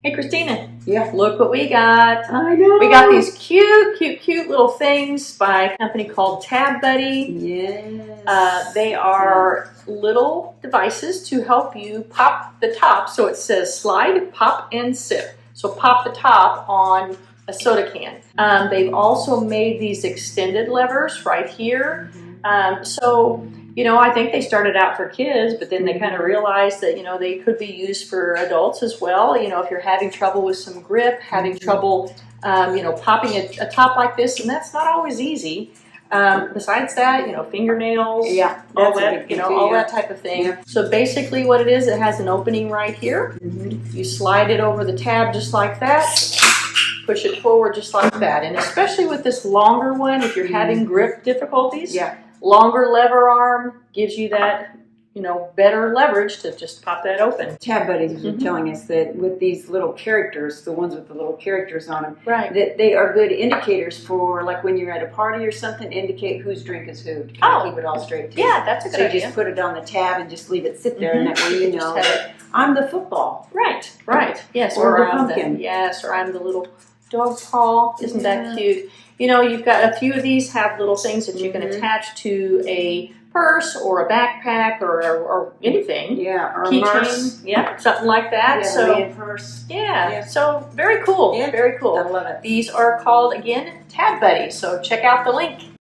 Hey, Christina. Yeah. Look what we got. I know. We got these cute little things by a company called Tab Buddy. Yes. They are little devices to help you pop the top. So it says slide, pop, and sip. So pop the top on a soda can. They've also made these extended levers right here. So, you know, I think they started out for kids, but then they kind of realized that, you know, they could be used for adults as well. You know, if you're having trouble with some grip, having trouble, you know, popping a top like this, and that's not always easy. Besides that, you know, fingernails, Yeah, all that's a that, big you know, thing, all yeah. that type of thing. Yeah. So basically what it is, it has an opening right here. You slide it over the tab just like that. Push it forward just like that. And especially with this longer one, if you're having grip difficulties, longer lever arm gives you that, you know, better leverage to just pop that open. Tab Buddies were telling us that with these little characters, the ones with the little characters on them, Right. that they are good indicators for, like when you're at a party or something, indicate whose drink is who. To kind of keep it all straight too. Yeah, that's a good idea. idea. So you just put it on the tab and just leave it sit there, and that way you know Just have that I'm the football. Right. Yes. Or the I'm pumpkin. Yes, or I'm the little dog paw. Isn't that cute? You know, you've got a few of these have little things that you can attach to a purse or a backpack or anything. Yeah, or a keychain. Yeah, something like that. Yeah, so purse. yeah, so very cool. Yeah. Very cool. I love it. These are called, again, Tab Buddies. So check out the link.